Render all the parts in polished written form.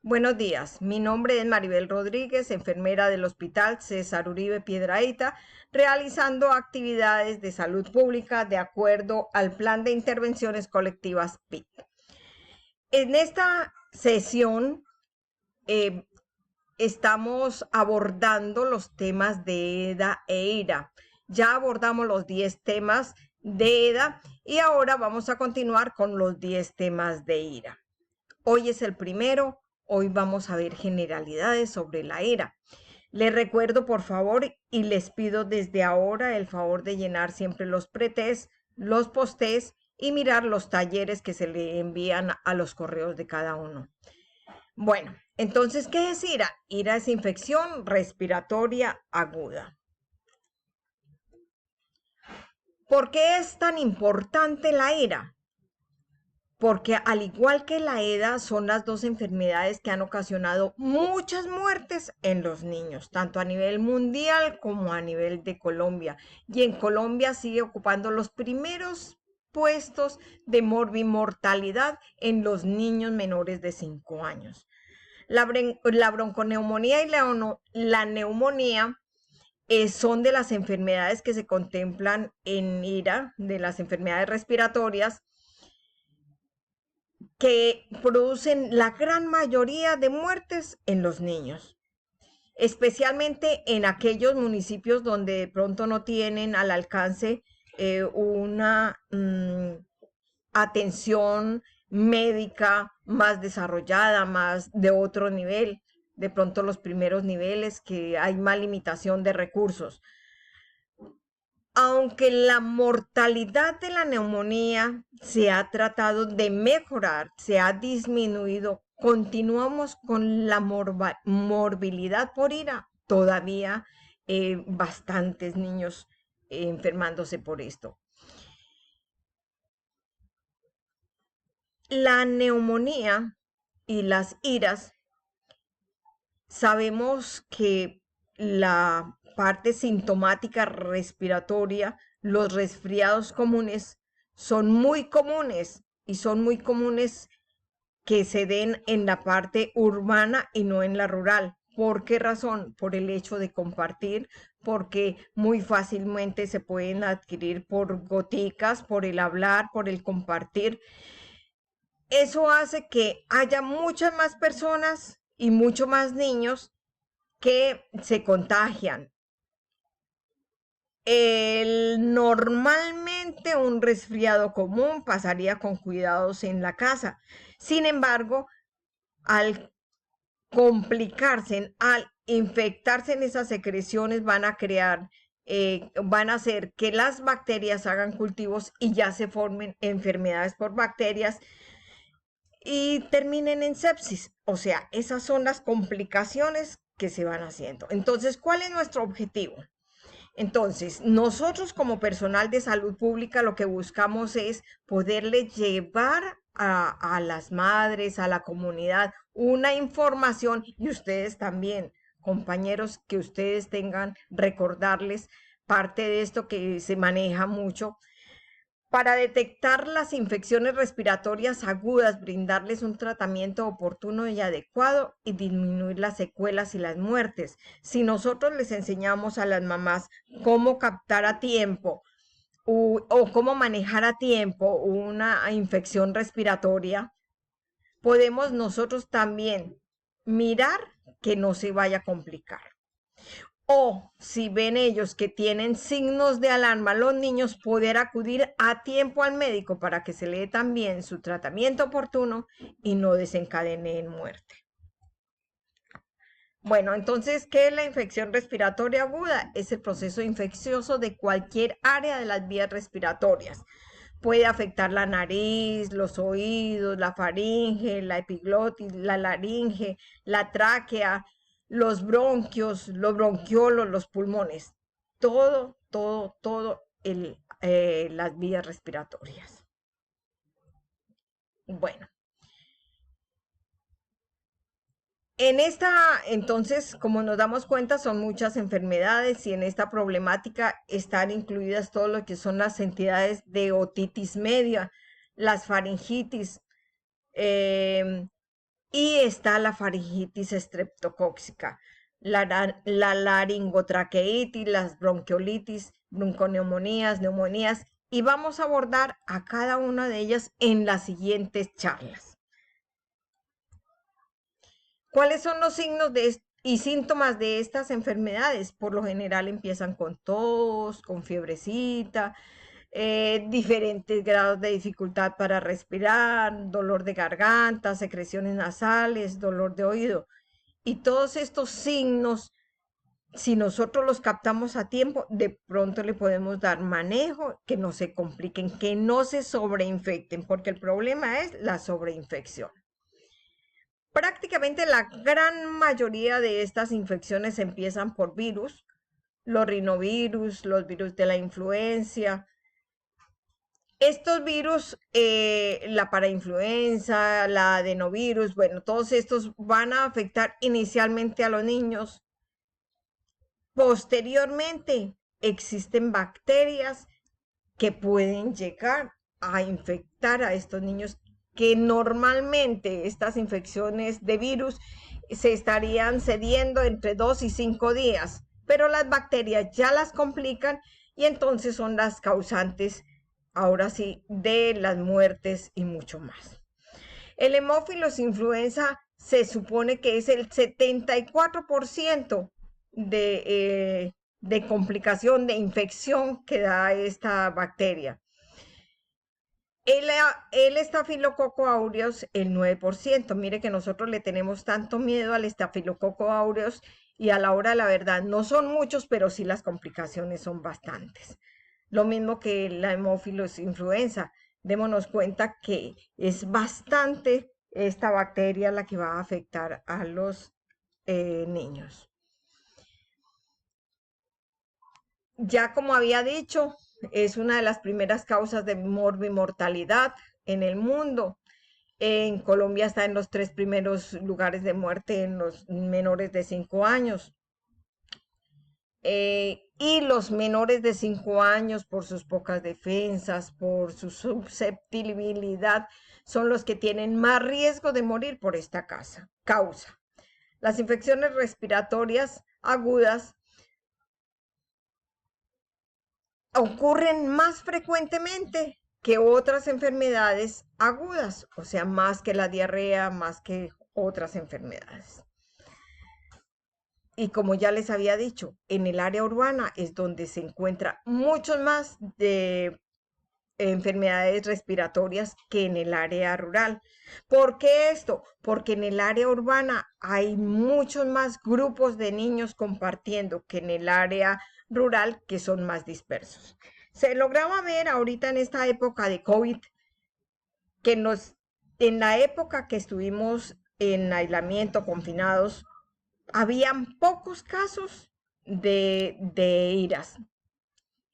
Buenos días, mi nombre es Maribel Rodríguez, enfermera del Hospital César Uribe Piedrahíta, realizando actividades de salud pública de acuerdo al Plan de Intervenciones Colectivas PIC. En esta sesión eh, estamos abordando los temas de EDA e IRA. Ya abordamos los 10 temas de EDA y ahora vamos a continuar con los 10 temas de IRA. Hoy es el primero. Hoy vamos a ver generalidades sobre la ERA. Les recuerdo, por favor, y les pido desde ahora el favor de llenar siempre los pretest, los postés y mirar los talleres que se le envían a los correos de cada uno. Bueno, entonces, ¿qué es IRA? IRA es infección respiratoria aguda. ¿Por qué es tan importante la IRA? Porque al igual que la EDA, son las dos enfermedades que han ocasionado muchas muertes en los niños, tanto a nivel mundial como a nivel de Colombia. Y en Colombia sigue ocupando los primeros puestos de morbimortalidad en los niños menores de 5 años. La bronconeumonía y la neumonía son de las enfermedades que se contemplan en IRA, de las enfermedades respiratorias, que producen la gran mayoría de muertes en los niños, especialmente en aquellos municipios donde de pronto no tienen al alcance una atención médica más desarrollada, más de otro nivel, de pronto los primeros niveles que hay más limitación de recursos. Aunque la mortalidad de la neumonía se ha tratado de mejorar, se ha disminuido, continuamos con la morbilidad por IRA. Todavía bastantes niños enfermándose por esto. La neumonía y las IRAs, sabemos que la parte sintomática respiratoria, los resfriados comunes, son muy comunes y son muy comunes que se den en la parte urbana y no en la rural. ¿Por qué razón? Por el hecho de compartir, porque muy fácilmente se pueden adquirir por goticas, por el hablar, por el compartir. Eso hace que haya muchas más personas y mucho más niños que se contagian. Normalmente un resfriado común pasaría con cuidados en la casa. Sin embargo, al complicarse, al infectarse en esas secreciones, van a hacer que las bacterias hagan cultivos y ya se formen enfermedades por bacterias y terminen en sepsis. O sea, esas son las complicaciones que se van haciendo. Entonces, ¿cuál es nuestro objetivo? Entonces, nosotros como personal de salud pública lo que buscamos es poderle llevar a las madres, a la comunidad, una información y ustedes también, compañeros, que ustedes tengan, recordarles parte de esto que se maneja mucho para detectar las infecciones respiratorias agudas, brindarles un tratamiento oportuno y adecuado y disminuir las secuelas y las muertes. Si nosotros les enseñamos a las mamás cómo captar a tiempo o cómo manejar a tiempo una infección respiratoria, podemos nosotros también mirar que no se vaya a complicar. O si ven ellos que tienen signos de alarma, los niños, poder acudir a tiempo al médico para que se le dé también su tratamiento oportuno y no desencadene en muerte. Bueno, entonces, ¿qué es la infección respiratoria aguda? Es el proceso infeccioso de cualquier área de las vías respiratorias. Puede afectar la nariz, los oídos, la faringe, la epiglotis, la laringe, la tráquea, los bronquios, los bronquiolos, los pulmones. Todo las vías respiratorias. Bueno, entonces, como nos damos cuenta, son muchas enfermedades y en esta problemática están incluidas todo lo que son las entidades de otitis media, las faringitis, y está la faringitis estreptocóxica, la laringotraqueitis, las bronquiolitis, bronconeumonías, neumonías, y vamos a abordar a cada una de ellas en las siguientes charlas. ¿Cuáles son los signos y síntomas de estas enfermedades? Por lo general empiezan con tos, con fiebrecita, diferentes grados de dificultad para respirar, dolor de garganta, secreciones nasales, dolor de oído. Y todos estos signos, si nosotros los captamos a tiempo, de pronto le podemos dar manejo, que no se compliquen, que no se sobreinfecten, porque el problema es la sobreinfección. Prácticamente la gran mayoría de estas infecciones empiezan por virus, los rinovirus, los virus de la influencia. Estos virus, la parainfluenza, la adenovirus, bueno, todos estos van a afectar inicialmente a los niños. Posteriormente, existen bacterias que pueden llegar a infectar a estos niños, que normalmente estas infecciones de virus se estarían cediendo entre 2 y 5 días, pero las bacterias ya las complican y entonces son las causantes, ahora sí, de las muertes y mucho más. El hemófilos influenza se supone que es el 74% de complicación, de infección que da esta bacteria. El estafilococo aureus, el 9%. Mire que nosotros le tenemos tanto miedo al estafilococo aureus y a la hora de la verdad no son muchos, pero sí las complicaciones son bastantes. Lo mismo que la hemófilos influenza. Démonos cuenta que es bastante esta bacteria la que va a afectar a los niños. Ya como había dicho, es una de las primeras causas de morbimortalidad en el mundo. En Colombia está en los 3 primeros lugares de muerte en los menores de 5 años. Y los menores de 5 años, por sus pocas defensas, por su susceptibilidad, son los que tienen más riesgo de morir por esta causa. Las infecciones respiratorias agudas ocurren más frecuentemente que otras enfermedades agudas, o sea, más que la diarrea, más que otras enfermedades. Y como ya les había dicho, en el área urbana es donde se encuentra mucho más de enfermedades respiratorias que en el área rural. ¿Por qué esto? Porque en el área urbana hay muchos más grupos de niños compartiendo que en el área rural, que son más dispersos. Se lograba ver ahorita en esta época de COVID que en la época que estuvimos en aislamiento, confinados, habían pocos casos de iras.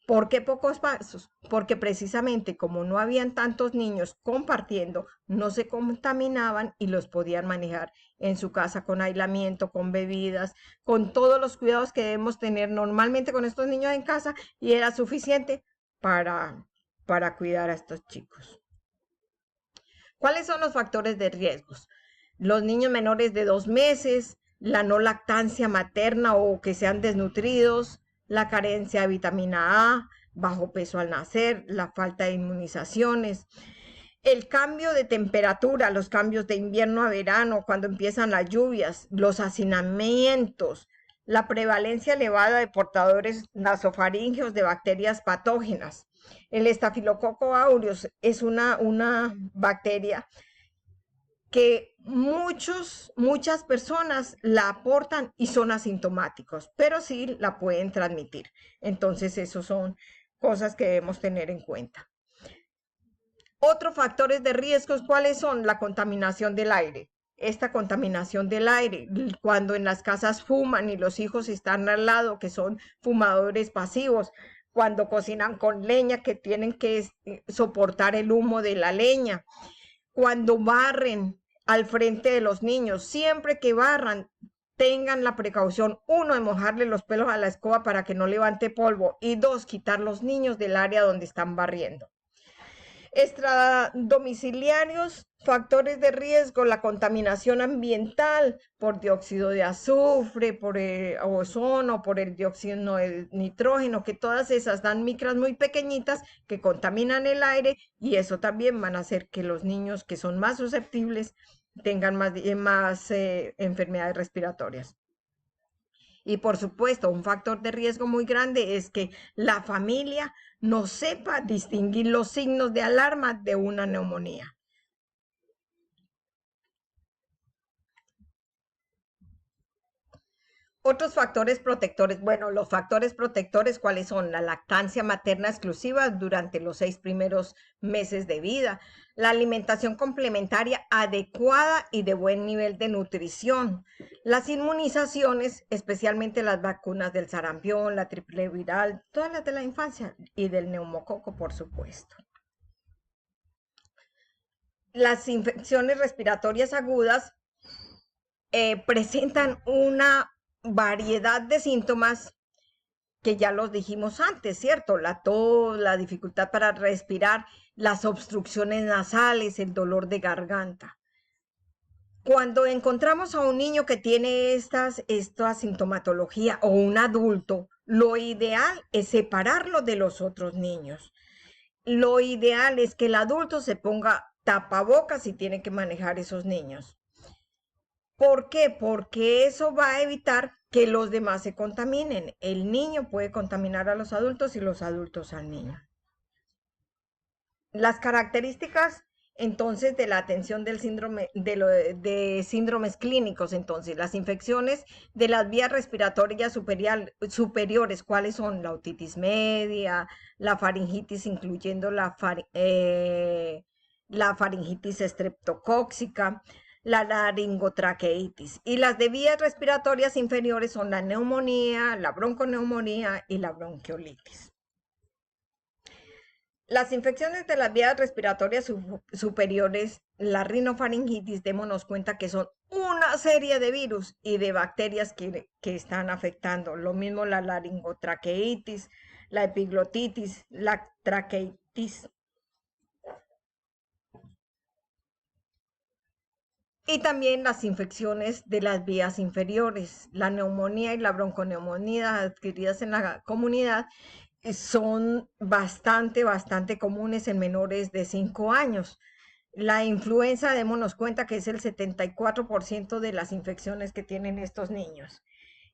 ¿Por qué pocos casos? Porque precisamente como no habían tantos niños compartiendo, no se contaminaban y los podían manejar en su casa con aislamiento, con bebidas, con todos los cuidados que debemos tener normalmente con estos niños en casa, y era suficiente para cuidar a estos chicos. ¿Cuáles son los factores de riesgos? Los niños menores de 2 meses, la no lactancia materna o que sean desnutridos, la carencia de vitamina A, bajo peso al nacer, la falta de inmunizaciones, el cambio de temperatura, los cambios de invierno a verano, cuando empiezan las lluvias, los hacinamientos, la prevalencia elevada de portadores nasofaringeos de bacterias patógenas. El estafilococo aureus es una bacteria que muchas personas la aportan y son asintomáticos, pero sí la pueden transmitir. Entonces, esos son cosas que debemos tener en cuenta. Otros factores de riesgos, ¿cuáles son? La contaminación del aire. Esta contaminación del aire, cuando en las casas fuman y los hijos están al lado, que son fumadores pasivos, cuando cocinan con leña, que tienen que soportar el humo de la leña, cuando barren al frente de los niños, siempre que barran, tengan la precaución, 1, de mojarle los pelos a la escoba para que no levante polvo, y 2, quitar los niños del área donde están barriendo. Extradomiciliarios Factores de riesgo, la contaminación ambiental por dióxido de azufre, por el ozono, por el dióxido de nitrógeno, que todas esas dan micras muy pequeñitas que contaminan el aire y eso también van a hacer que los niños que son más susceptibles tengan más enfermedades respiratorias. Y por supuesto, un factor de riesgo muy grande es que la familia no sepa distinguir los signos de alarma de una neumonía. Otros factores protectores, bueno, los factores protectores, ¿cuáles son? La lactancia materna exclusiva durante los 6 primeros meses de vida, la alimentación complementaria adecuada y de buen nivel de nutrición, las inmunizaciones, especialmente las vacunas del sarampión, la triple viral, todas las de la infancia y del neumococo, por supuesto. Las infecciones respiratorias agudas presentan una variedad de síntomas que ya los dijimos antes, ¿cierto? La tos, la dificultad para respirar, las obstrucciones nasales, el dolor de garganta. Cuando encontramos a un niño que tiene esta sintomatología o un adulto, lo ideal es separarlo de los otros niños. Lo ideal es que el adulto se ponga tapabocas si tiene que manejar esos niños. ¿Por qué? Porque eso va a evitar que los demás se contaminen. El niño puede contaminar a los adultos y los adultos al niño. Las características entonces de la atención del síndrome de síndromes clínicos, entonces las infecciones de las vías respiratorias superiores, ¿cuáles son? La otitis media, la faringitis, incluyendo la faringitis estreptocóxica, la laringotraqueitis. Y las de vías respiratorias inferiores son la neumonía, la bronconeumonía y la bronquiolitis. Las infecciones de las vías respiratorias superiores, la rinofaringitis, démonos cuenta que son una serie de virus y de bacterias que están afectando. Lo mismo la laringotraqueitis, la epiglotitis, la traqueitis. Y también las infecciones de las vías inferiores, la neumonía y la bronconeumonía adquiridas en la comunidad son bastante comunes en menores de 5 años. La influenza, démonos cuenta que es el 74% de las infecciones que tienen estos niños.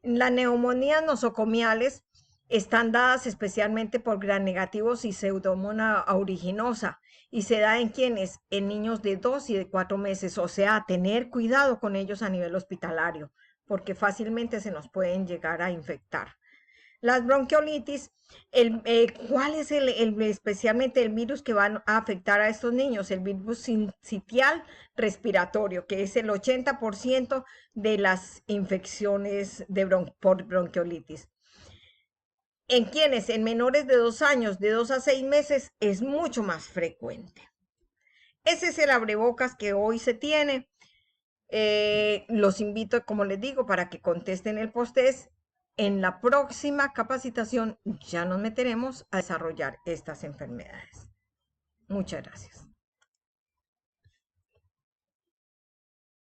Las neumonías nosocomiales están dadas especialmente por gram negativos y pseudomonas aeruginosa y se da en quienes, en niños de 2 y de 4 meses, o sea, tener cuidado con ellos a nivel hospitalario, porque fácilmente se nos pueden llegar a infectar. Las bronquiolitis, ¿cuál es especialmente el virus que va a afectar a estos niños? El virus sincitial respiratorio, que es el 80% de las infecciones por bronquiolitis. En quienes en menores de 2 años, de 2 a 6 meses, es mucho más frecuente. Ese es el abrebocas que hoy se tiene. Los invito, como les digo, para que contesten el post-test. En la próxima capacitación ya nos meteremos a desarrollar estas enfermedades. Muchas gracias.